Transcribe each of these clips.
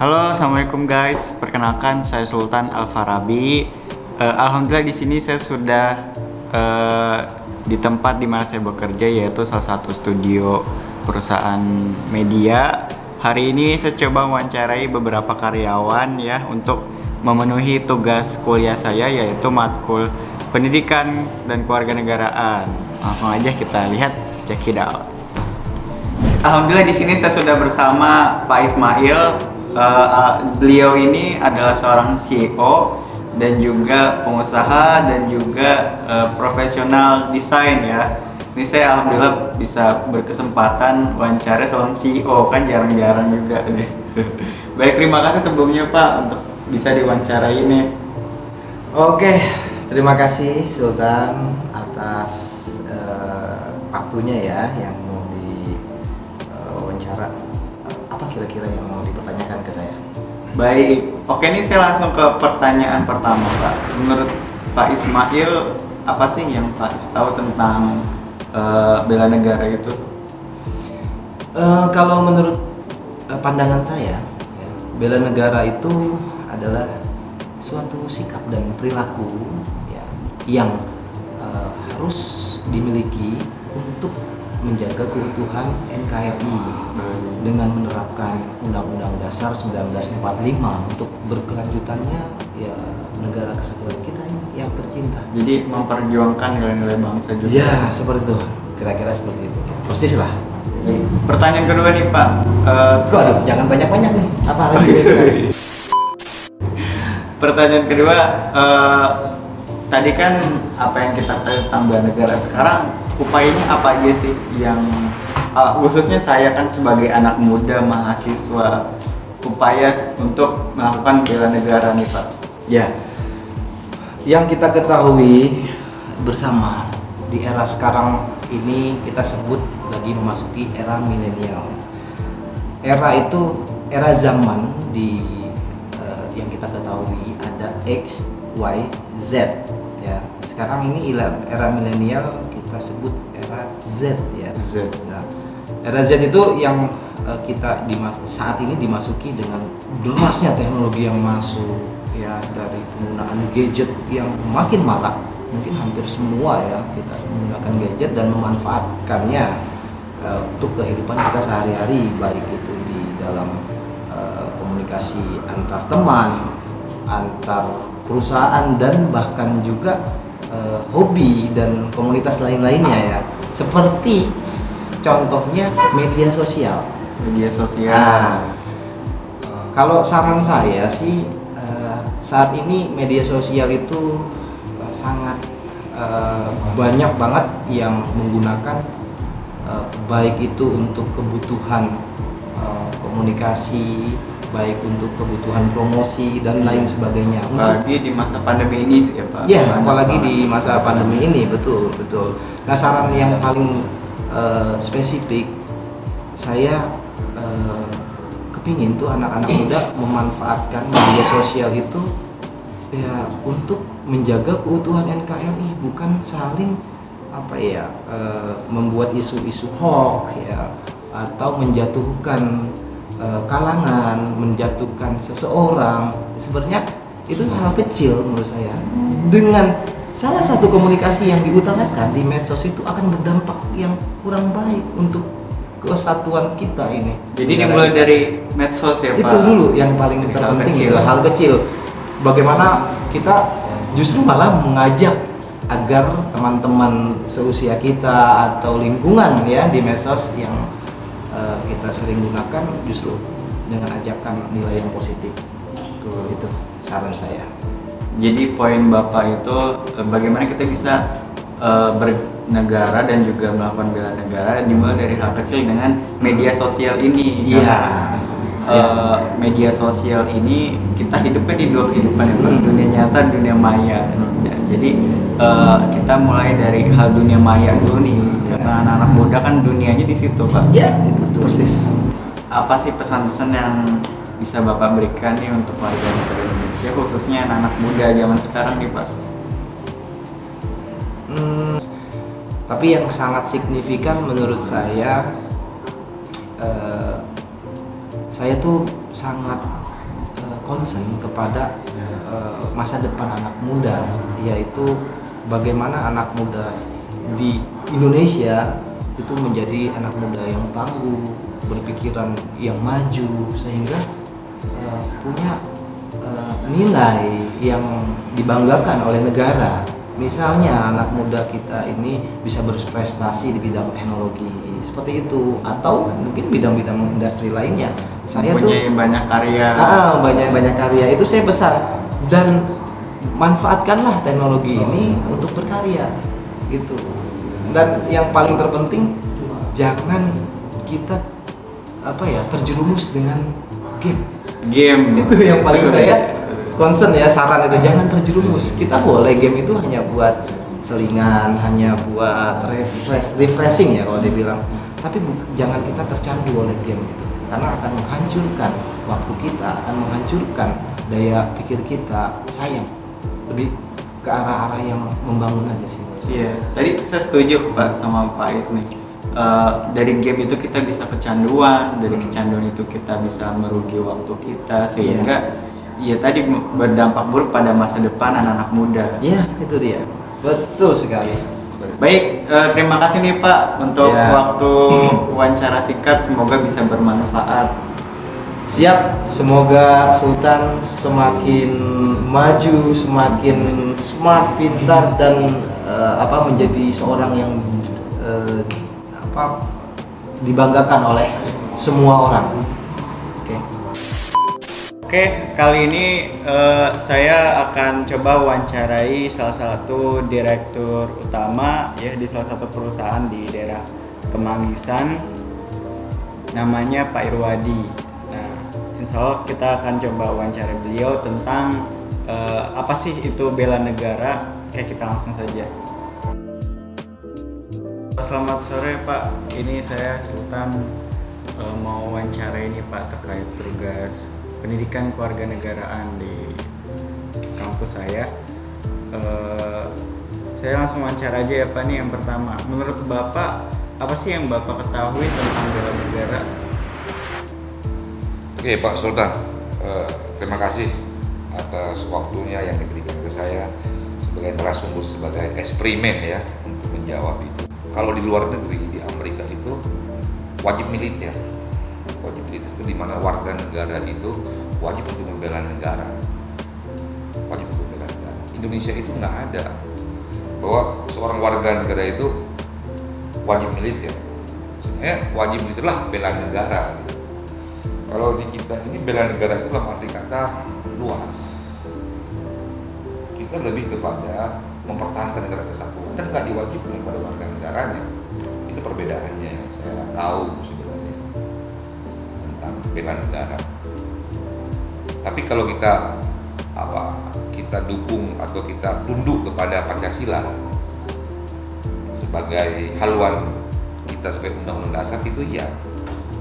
Halo, assalamualaikum guys. Perkenalkan, saya Sultan Alfarabi. Alhamdulillah di sini saya sudah di tempat di mana saya bekerja, yaitu salah satu studio perusahaan media. Hari ini saya coba wawancarai beberapa karyawan ya untuk memenuhi tugas kuliah saya, yaitu matkul pendidikan dan kewarganegaraan. Langsung aja kita lihat, check it out. Alhamdulillah di sini saya sudah bersama Pak Ismail. Beliau ini adalah seorang CEO dan juga pengusaha dan juga profesional desain ya. Ini saya alhamdulillah bisa berkesempatan wawancara seorang CEO, kan jarang-jarang juga deh. Baik, terima kasih sebelumnya Pak untuk bisa diwawancara ini. Oke, terima kasih Sultan atas waktunya ya yang mau diwawancara. Apa kira-kira yang mau dipertanyakan ke saya? Baik, oke, ini saya langsung ke pertanyaan pertama Pak. Menurut Pak Ismail, apa sih yang Pak tahu tentang bela negara itu? Kalau menurut pandangan saya, ya, bela negara itu adalah suatu sikap dan perilaku ya, yang harus dimiliki untuk menjaga keutuhan NKRI dengan menerapkan Undang-Undang Dasar 1945 untuk berkelanjutannya ya negara kesatuan kita yang tercinta. Jadi memperjuangkan nilai-nilai bangsa juga. Ya, seperti itu. Kira-kira seperti itu. Persis lah. Pertanyaan kedua nih Pak. Aduh, jangan banyak-banyak nih. Apa lagi? Pertanyaan kedua, tadi kan apa yang kita tahu tentang bela negara, sekarang upayanya apa aja sih yang khususnya saya kan sebagai anak muda mahasiswa, upaya untuk melakukan bela negara nih Pak? Ya, yang kita ketahui bersama di era sekarang ini kita sebut lagi memasuki era milenial. Era itu era zaman di yang kita ketahui ada X, Y, Z ya. Sekarang ini era milenial kita sebut era Z ya. Z. Nah, era Z itu yang kita saat ini dimasuki dengan derasnya teknologi yang masuk ya, dari penggunaan gadget yang makin marak. Mungkin hampir semua ya kita menggunakan gadget dan memanfaatkannya untuk kehidupan kita sehari-hari, baik itu di dalam komunikasi antar teman, antar perusahaan, dan bahkan juga hobi dan komunitas lain-lainnya ya, seperti contohnya media sosial. Media sosial. Nah, kalau saran saya sih saat ini media sosial itu sangat banyak banget yang menggunakan baik itu untuk kebutuhan komunikasi, baik untuk kebutuhan promosi dan lain sebagainya. Apalagi di masa pandemi ini ya Pak. Ya, apalagi di masa pandemi ini, betul. Nah, saran yang paling spesifik, saya kepingin tuh anak-anak muda memanfaatkan media sosial itu ya untuk menjaga keutuhan NKRI, bukan saling membuat isu-isu hoax ya, atau menjatuhkan kalangan, menjatuhkan seseorang. Sebenarnya itu hal kecil menurut saya. Dengan salah satu komunikasi yang diutarakan di medsos itu akan berdampak yang kurang baik untuk kesatuan kita ini. Jadi dimulai dari medsos ya Pak. Itu dulu yang paling terpenting, itu hal kecil. Bagaimana kita justru malah mengajak agar teman-teman seusia kita atau lingkungan ya di medsos yang kita sering gunakan justru dengan ajakan nilai yang positif. Itu saran saya. Jadi poin Bapak itu bagaimana kita bisa bernegara dan juga melakukan bela negara dimulai dari hal kecil dengan media sosial ini. Iya. Media sosial ini kita hidupnya di dua kehidupan ya Pak, dunia nyata, dunia maya. Ya, jadi kita mulai dari hal dunia maya dulu nih, karena anak-anak muda kan dunianya di situ Pak. Ya, itu persis. Apa sih pesan-pesan yang bisa Bapak berikan nih untuk warga negara Indonesia, khususnya anak-anak muda zaman sekarang nih Pak? Tapi yang sangat signifikan menurut saya tuh sangat concern kepada masa depan anak muda, yaitu bagaimana anak muda di Indonesia itu menjadi anak muda yang tangguh, berpikiran yang maju, sehingga punya nilai yang dibanggakan oleh negara. Misalnya anak muda kita ini bisa berprestasi di bidang teknologi seperti itu, atau mungkin bidang-bidang industri lainnya. Saya Mempunyai banyak karya. banyak karya itu saya pesan, dan manfaatkanlah teknologi ini untuk berkarya gitu. Dan yang paling terpenting, jangan kita terjerumus dengan game. Itu yang paling saya concern ya, saran itu, jangan terjerumus. Kita boleh game itu hanya buat selingan, hanya buat refreshing ya kalau dibilang, tapi jangan kita tercandu oleh game itu, karena akan menghancurkan waktu kita, akan menghancurkan daya pikir kita. Sayang, lebih ke arah-arah yang membangun aja sih. Iya, tadi saya setuju Pak sama Pak Is nih. Dari game itu kita bisa kecanduan, dari kecanduan itu kita bisa merugi waktu kita, sehingga ya tadi berdampak buruk pada masa depan anak-anak muda. Iya, itu dia. Betul sekali. Baik, terima kasih nih Pak untuk waktu wawancara singkat, semoga bisa bermanfaat. Siap, semoga Sultan semakin maju, semakin smart, pintar, dan menjadi seorang yang dibanggakan oleh semua orang. Oke, kali ini saya akan coba wawancarai salah satu direktur utama ya di salah satu perusahaan di daerah Kemanggisan, namanya Pak Irwadi. Nah, insya Allah kita akan coba wawancara beliau tentang apa sih itu bela negara. Oke, kita langsung saja. Selamat sore Pak, ini saya Sultan mau wawancara ini Pak terkait tugas pendidikan kewarganegaraan di kampus saya. Saya langsung wawancara aja ya Pak nih. Yang pertama, menurut Bapak apa sih yang Bapak ketahui tentang bela negara? Oke Pak Sultan, terima kasih atas waktunya yang diberikan ke saya sebagai narasumber, sebagai eksperimen ya untuk menjawab itu. Kalau di luar negeri, di Amerika itu wajib militer itu di mana warga negara itu wajib untuk membela negara. Indonesia itu nggak ada bahwa seorang warga negara itu wajib militer. Sebenarnya wajib militer lah bela negara gitu. Kalau di kita ini bela negara itu dalam arti kata luas. Kita lebih kepada mempertahankan negara kesatuan dan nggak diwajibkan kepada warga negaranya. Itu perbedaannya yang saya tahu sebenarnya tentang bela negara. Tapi kalau kita dukung atau kita tunduk kepada Pancasila sebagai haluan kita sebagai undang-undang dasar, itu iya.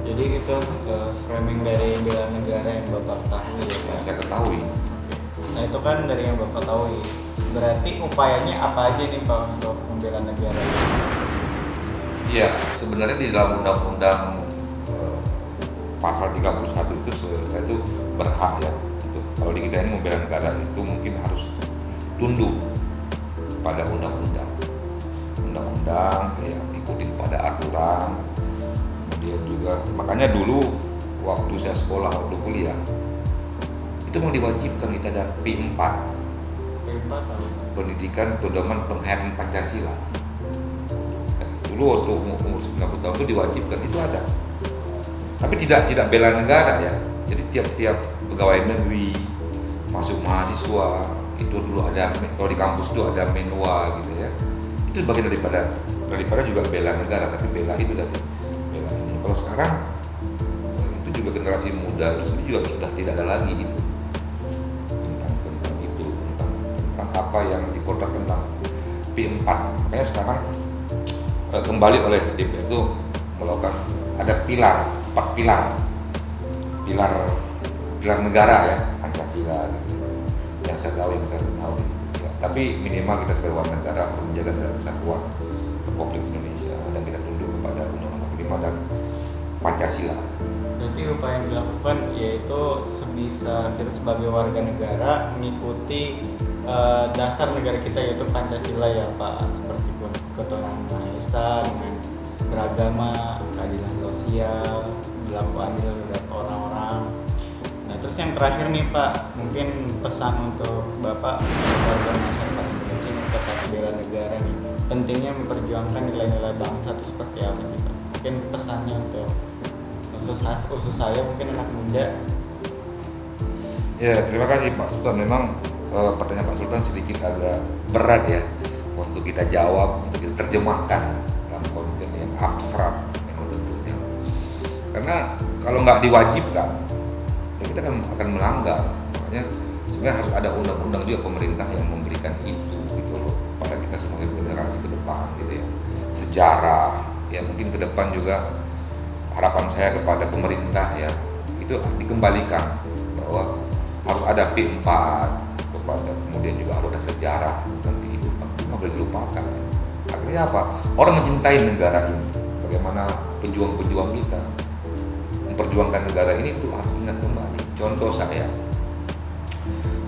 Jadi itu framing dari bela negara yang Bapak ketahui ya Pak? Saya ketahui. Nah itu kan dari yang Bapak ketahui. Berarti upayanya apa aja nih Pak untuk membela negara? Iya, sebenarnya di dalam undang-undang pasal 31 itu berhak ya. Kalau di kita ini membela negara itu mungkin harus tunduk pada undang-undang, ya ikuti pada aturan. Kemudian juga makanya dulu waktu saya sekolah, waktu kuliah itu memang diwajibkan kita ada P4 pendidikan pedoman penghayatan Pancasila. Dulu waktu umur 90 tahun itu diwajibkan, itu ada. Tapi tidak bela negara ya. Jadi tiap pegawai negeri masuk mahasiswa itu dulu ada, kalau di kampus itu ada menwa gitu ya. Itu bagian daripada juga bela negara, tapi bela itu tadi. Bela ini. Kalau sekarang itu juga generasi muda itu sendiri juga sudah tidak ada lagi itu. Tentang apa yang dikotak tentang P4. Makanya sekarang kembali oleh DPR itu melakukan ada 4 pilar negara ya, Pancasila gitu. Yang saya tahu ya. Tapi minimal kita sebagai warga negara harus menjaga negara kesatuan Republik Indonesia dan kita tunduk kepada Undang-Undang 45 dan Pancasila. Berarti berarti upaya yang dilakukan yaitu sebisa kita sebagai warga negara mengikuti dasar negara kita yaitu Pancasila ya Pak, seperti ketuhanan Maha Esa dengan beragama, keadilan sosial, berlaku adil terhadap orang-orang. Nah terus yang terakhir nih Pak, mungkin pesan untuk Bapak warga masyarakat Indonesia yang tetap bela negara nih, pentingnya memperjuangkan nilai-nilai bangsa itu seperti apa sih Pak? Mungkin pesannya untuk khusus saya mungkin anak muda. Ya, terima kasih Pak Sultan. Memang pertanyaan Pak Sultan sedikit agak berat ya untuk kita jawab, untuk kita terjemahkan dalam konten yang abstrak memang tentunya. Karena kalau nggak diwajibkan, ya kita akan melanggar. Makanya sebenarnya harus ada undang-undang juga pemerintah yang memberikan itu gitu loh pada kita sebagai generasi ke depan gitu ya. Sejarah ya mungkin ke depan juga harapan saya kepada pemerintah ya itu dikembalikan bahwa harus ada P4 kepada, kemudian juga harus ada sejarah tentang kehidupan, itu nggak boleh dilupakan. Akhirnya apa? Orang mencintai negara ini. Bagaimana pejuang-pejuang kita memperjuangkan negara ini itu harus ingat kembali. Contoh saya,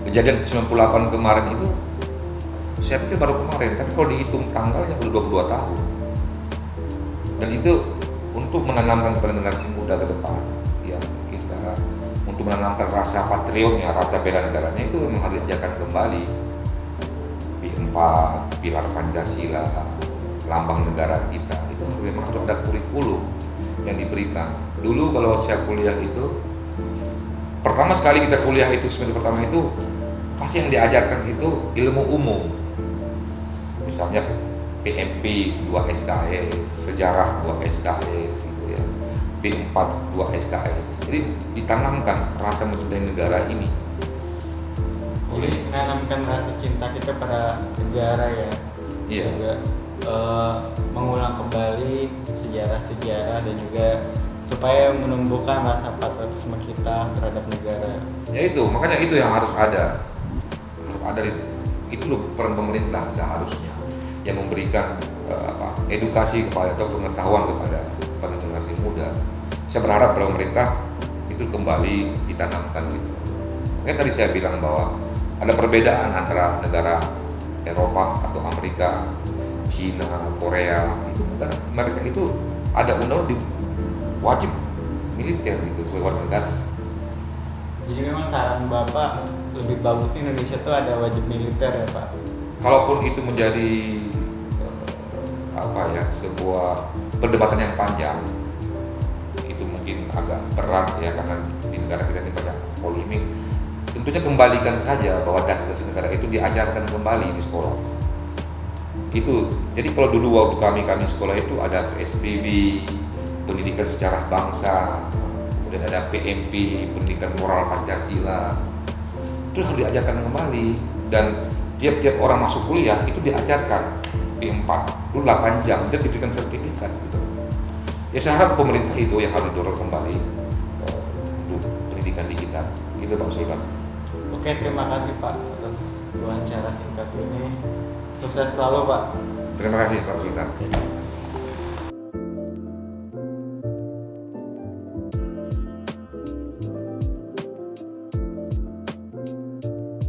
kejadian 98 kemarin itu saya pikir baru kemarin, tapi kalau dihitung tanggalnya udah 22 tahun. Dan itu untuk menanamkan kepada generasi muda ke depan ya, kita untuk menanamkan rasa patriotnya, rasa bela negaranya itu memang harus diajarkan kembali. P4, pilar Pancasila, lambang negara kita itu memang harus ada kurikulum yang diberikan. Dulu kalau saya kuliah itu pertama sekali kita kuliah itu semester pertama itu pasti yang diajarkan itu ilmu umum, misalnya PMP 2 SKS, sejarah 2 SKS gitu ya, P4 2 SKS. Jadi ditanamkan rasa mencintai negara ini. Jadi menanamkan rasa cinta kita pada negara ya. Iya. Juga mengulang kembali sejarah-sejarah dan juga supaya menumbuhkan rasa patriotisme kita terhadap negara. Ya itu, makanya itu yang harus ada. Harus ada itu loh peran pemerintah seharusnya yang memberikan edukasi kepada atau pengetahuan kepada generasi muda. Saya berharap pemerintah itu kembali ditanamkan gitu. Makanya tadi saya bilang bahwa ada perbedaan antara negara Eropa atau Amerika, Cina, Korea, itu negara mereka itu ada undang-undang wajib militer gitu sebagai warga negara. Jadi memang saran Bapak lebih bagusnya Indonesia tuh ada wajib militer ya Pak. Kalaupun itu menjadi sebuah perdebatan yang panjang, itu mungkin agak berat ya karena di negara kita ini banyak polemik. Tentunya kembalikan saja bahwa dasar-dasar negara itu diajarkan kembali di sekolah. Itu. Jadi kalau dulu waktu kami sekolah itu ada PSBB, pendidikan sejarah bangsa, kemudian ada PMP, pendidikan moral Pancasila. Itu harus diajarkan kembali dan tiap-tiap orang masuk kuliah itu diajarkan P4 dulu 8 jam dan diberikan sertifikat gitu. Ya saya harap pemerintah itu yang harus didorong kembali untuk pendidikan di kita gitu Pak Sultan. Oke, terima kasih Pak atas wawancara singkat ini. Sukses selalu Pak. Terima kasih Pak Sultan. Oke.